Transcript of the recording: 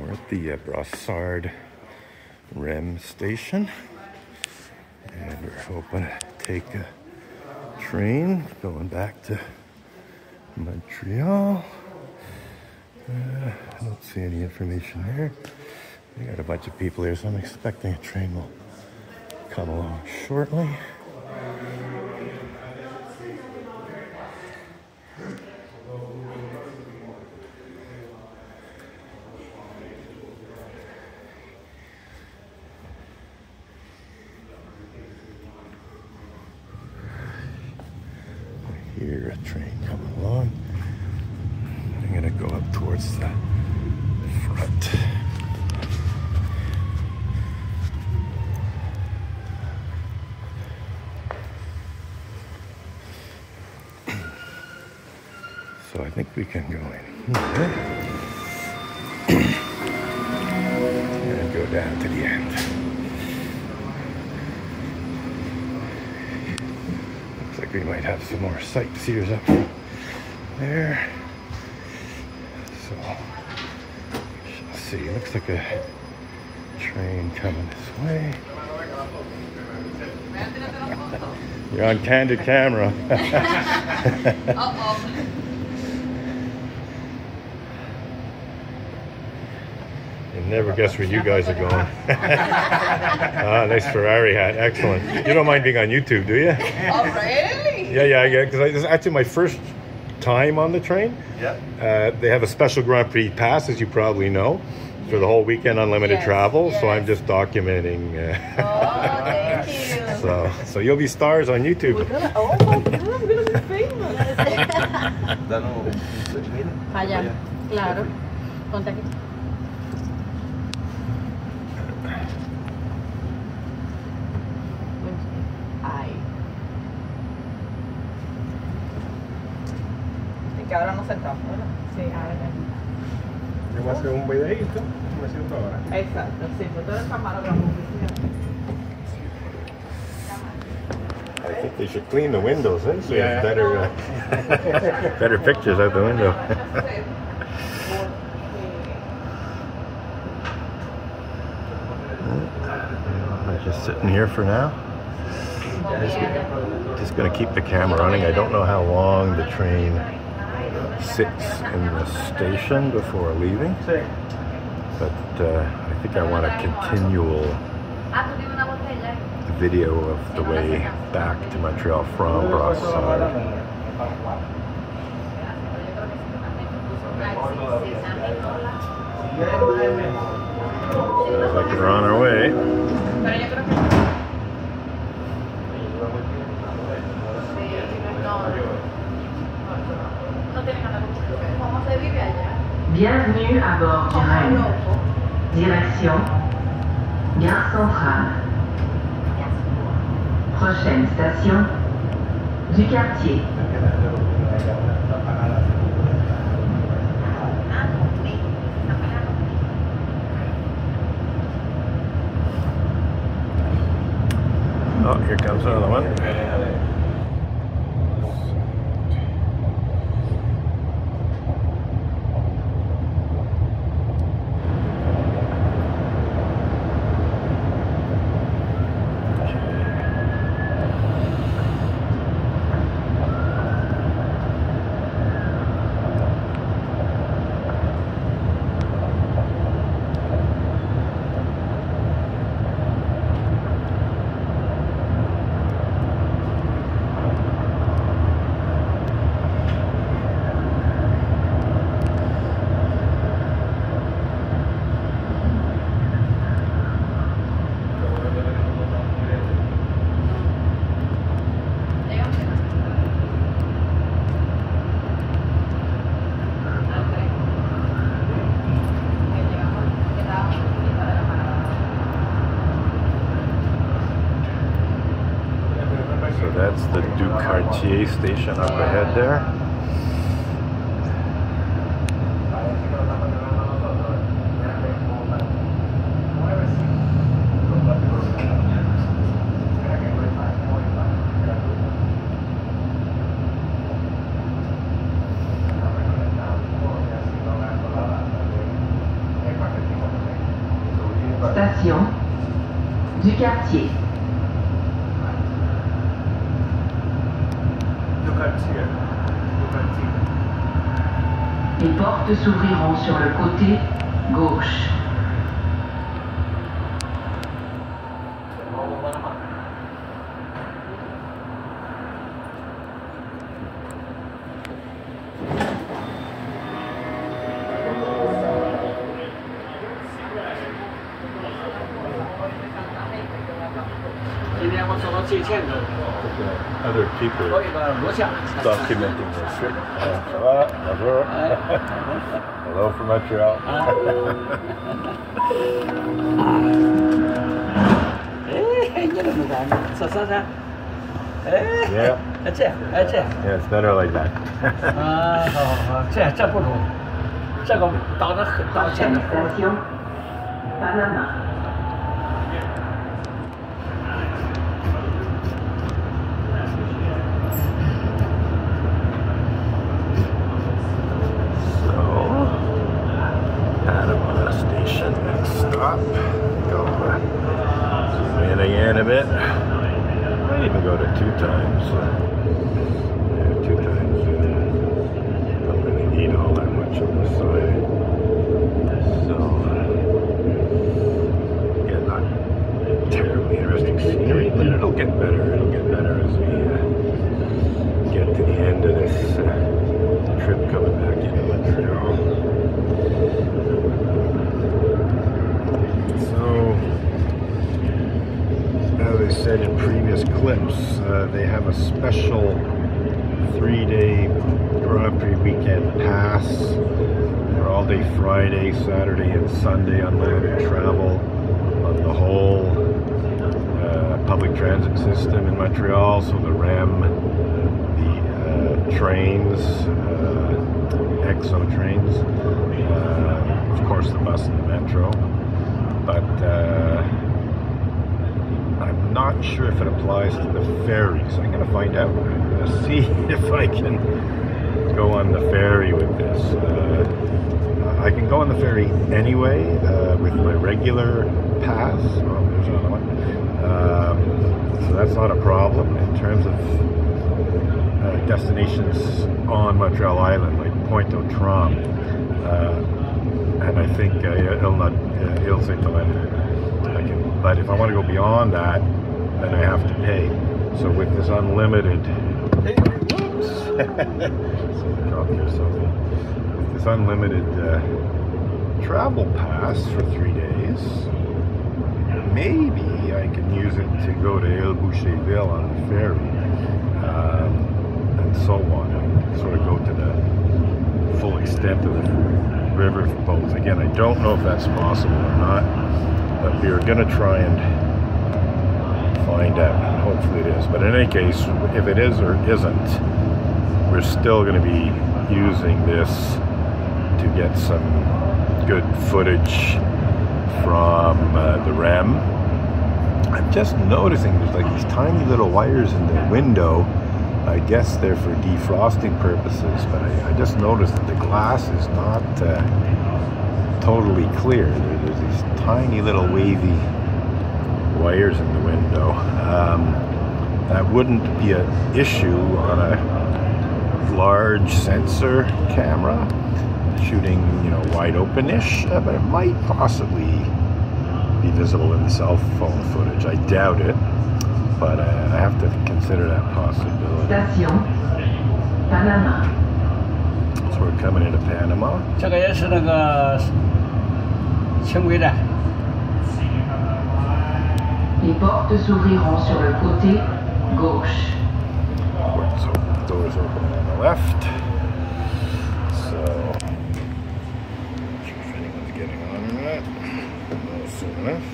We're at the Brossard REM station, and we're hoping to take a train going back to Montreal. I don't see any information there. We got a bunch of people here, so I'm expecting a train will come along shortly. I hear a train coming along. I'm gonna go up towards the front. So I think we can go in here and go down to the end. Looks like we might have some more sightseers up there. So we shall see. Looks like a train coming this way. You're on candid camera. Uh-oh. You never guess where you guys are going. Ah, nice Ferrari hat. Excellent. You don't mind being on YouTube, do you? Oh, really? Yeah. Because this is actually my first time on the train. Yeah. They have a special Grand Prix pass, as you probably know, for the whole weekend, unlimited travel. Yes. So I'm just documenting. Oh, thank you. So you'll be stars on YouTube. Oh my God, I'm gonna be famous. Allá, claro. Ponte aquí. Ay. Y que ahora nos sentamos, ¿verdad? Sí, ahora ya. Yo voy a hacer un videíto, me siento ahora. Exacto, sí, pues tú eres camarógrafo. I think they should clean the windows, eh? So you have better, better pictures out the window. I'm just sitting here for now. Just going to keep the camera running. I don't know how long the train sits in the station before leaving, but I think I want a continual video of the way back to Montreal from Brossard. Looks like we're on our way. Bienvenue à bord du REM. Direction Gare Centrale. Prochaine station du quartier. Oh, here comes another one. That's the Cartier station up ahead there. quartier. Les portes s'ouvriront sur le côté gauche. Other people documenting their trip. Ça va? Bonjour. Hello from Montreal. Yeah. Yeah, it's better like that. 这不中，这个倒的很倒欠的。 Station Panama. Panama Station, next stop. Go in again a bit. Might even go to 2 times. Yeah, 2 times. Don't really need all that much on the side. So, yeah, not terribly interesting scenery, but it'll get better. It'll get better as we get to the end of this trip coming back into Montreal. So, as I said in previous clips, they have a special 3-day Grand Prix weekend pass for all-day Friday, Saturday, and Sunday unlimited travel on the whole public transit system in Montreal. So the REM, the trains, EXO trains, of course the bus and the metro. But I'm not sure if it applies to the ferries. I'm going to find out. I'm going to see if I can go on the ferry with this. I can go on the ferry anyway with my regular pass. Oh, there's another one. So that's not a problem in terms of destinations on Montreal Island, like Pointe-aux-Trembles. And I think Ile Saint-Hélène. But if I want to go beyond that, then I have to pay. So with this unlimited, with this unlimited travel pass for 3 days, maybe I can use it to go to Ile-Boucherville on the ferry, and so on, and sort of go to the full extent of the river boats. Again, I don't know if that's possible or not, but we are going to try and find out. Hopefully it is. But in any case, if it is or isn't, we're still going to be using this to get some good footage from the REM. I'm just noticing there's like these tiny little wires in the window. I guess they're for defrosting purposes, but I just noticed that the glass is not totally clear. There's these tiny little wavy wires in the window. That wouldn't be an issue on a large sensor camera shooting, you know, wide open-ish, but it might possibly be visible in the cell phone footage. I doubt it, but I have to consider that possibility. Station Panama. So we're coming into Panama. 这个也是那个轻轨站。 Les portes s'ouvriront sur le côté gauche. So doors open on the left. So, not sure if anyone's getting on or not. No, soon enough.